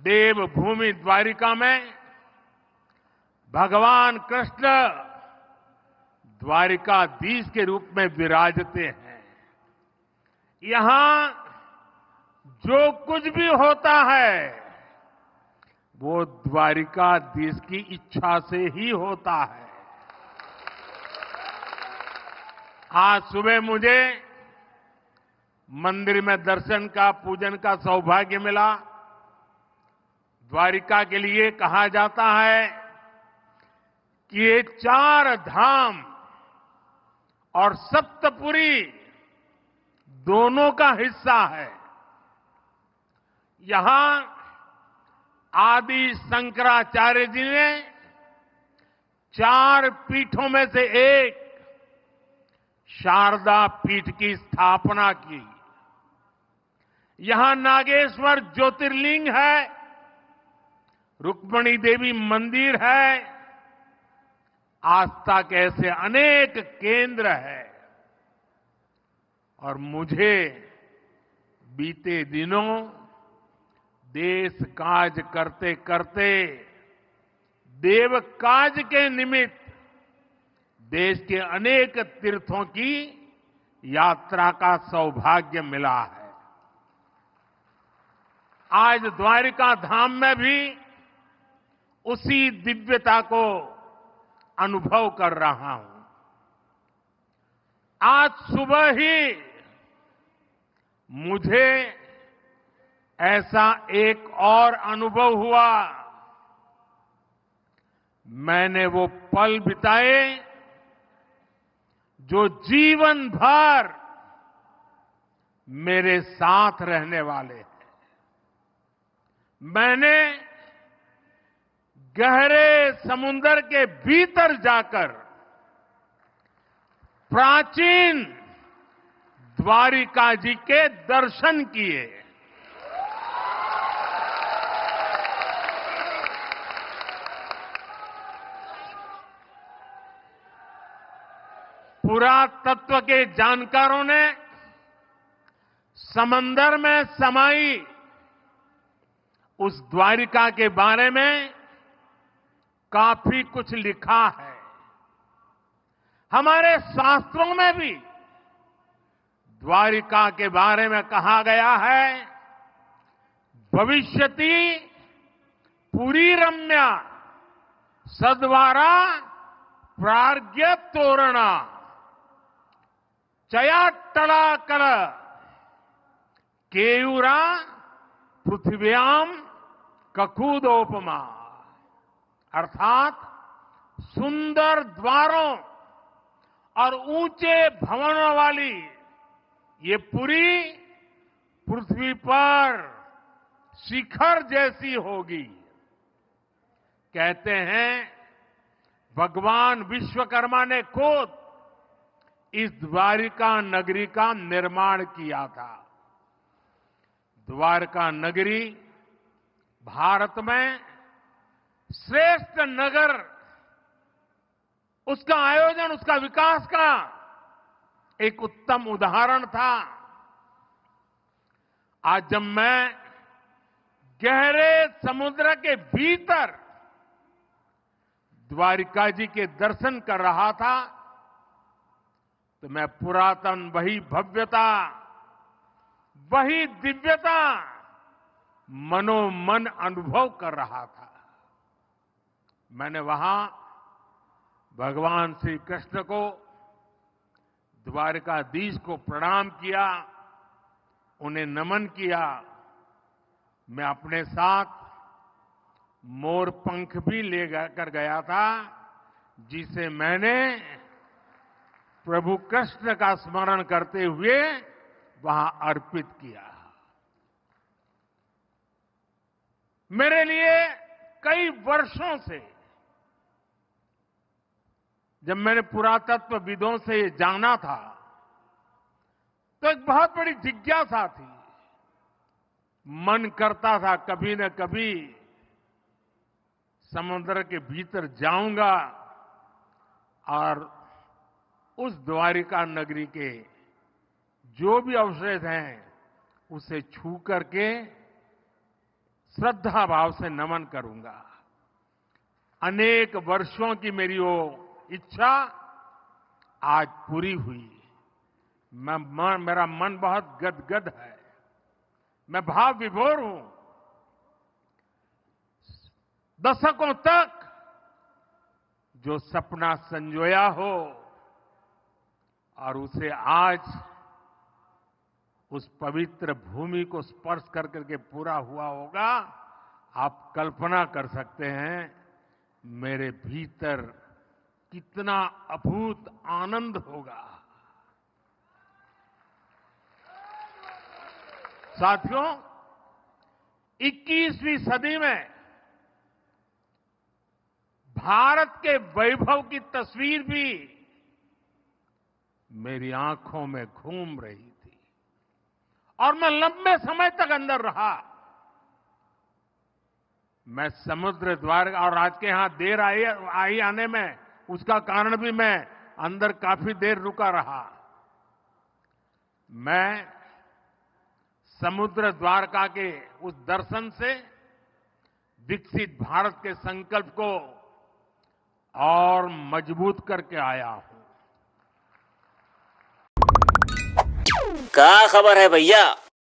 देवभूमि द्वारिका में भगवान कृष्ण द्वारिकाधीश के रूप में विराजते हैं। यहां जो कुछ भी होता है वो द्वारिकाधीश की इच्छा से ही होता है। आज सुबह मुझे मंदिर में दर्शन का, पूजन का सौभाग्य मिला। द्वारिका के लिए कहा जाता है कि ये 4 धाम और सप्तपुरी दोनों का हिस्सा है। यहां आदि शंकराचार्य जी ने 4 पीठों में से एक शारदा पीठ की स्थापना की। यहां नागेश्वर ज्योतिर्लिंग है, रुक्मिणी देवी मंदिर है, आस्था के ऐसे अनेक केंद्र हैं। और मुझे बीते दिनों देश काज करते करते देव काज के निमित्त देश के अनेक तीर्थों की यात्रा का सौभाग्य मिला है। आज द्वारिका धाम में भी उसी दिव्यता को अनुभव कर रहा हूं। आज सुबह ही मुझे ऐसा एक और अनुभव हुआ। मैंने वो पल बिताए जो जीवन भर मेरे साथ रहने वाले हैं। मैंने गहरे समुद्र के भीतर जाकर प्राचीन द्वारिका जी के दर्शन किए। पुरातत्व के जानकारों ने समंदर में समाई उस द्वारिका के बारे में काफी कुछ लिखा है। हमारे शास्त्रों में भी द्वारिका के बारे में कहा गया है, भविष्यति पुरी रम्या सद्वारा प्राज्ञ तोरणा चयाट्टलाकल केयूरा पृथ्व्याम ककूदोपमा। अर्थात सुंदर द्वारों और ऊंचे भवनों वाली ये पुरी पृथ्वी पर शिखर जैसी होगी। कहते हैं भगवान विश्वकर्मा ने खुद इस द्वारिका नगरी का निर्माण किया था। द्वारका नगरी भारत में श्रेष्ठ नगर, उसका आयोजन, उसका विकास का एक उत्तम उदाहरण था। आज जब मैं गहरे समुद्र के भीतर द्वारिका जी के दर्शन कर रहा था तो मैं पुरातन वही भव्यता, वही दिव्यता मनोमन अनुभव कर रहा था। मैंने वहां भगवान श्री कृष्ण को, द्वारिकाधीश को प्रणाम किया, उन्हें नमन किया। मैं अपने साथ मोर पंख भी ले कर गया था, जिसे मैंने प्रभु कृष्ण का स्मरण करते हुए वहां अर्पित किया। मेरे लिए कई वर्षों से, जब मैंने पुरातत्वविदों से ये जाना था तो एक बहुत बड़ी जिज्ञासा थी। मन करता था कभी न कभी समुद्र के भीतर जाऊंगा और उस द्वारिका नगरी के जो भी अवशेष हैं उसे छू करके श्रद्धा भाव से नमन करूंगा। अनेक वर्षों की मेरी वो इच्छा आज पूरी हुई। मेरा मन बहुत गदगद है, मैं भाव विभोर हूं। दशकों तक जो सपना संजोया हो और उसे आज उस पवित्र भूमि को स्पर्श कर करके पूरा हुआ होगा, आप कल्पना कर सकते हैं मेरे भीतर कितना अभूत आनंद होगा। साथियों, 21वीं सदी में भारत के वैभव की तस्वीर भी मेरी आंखों में घूम रही थी और मैं लंबे समय तक अंदर रहा। मैं समुद्र द्वार और आज के यहां देर आई आने में उसका कारण भी मैं अंदर काफी देर रुका रहा। मैं समुद्र द्वारका के उस दर्शन से विकसित भारत के संकल्प को और मजबूत करके आया हूं। क्या खबर है भैया?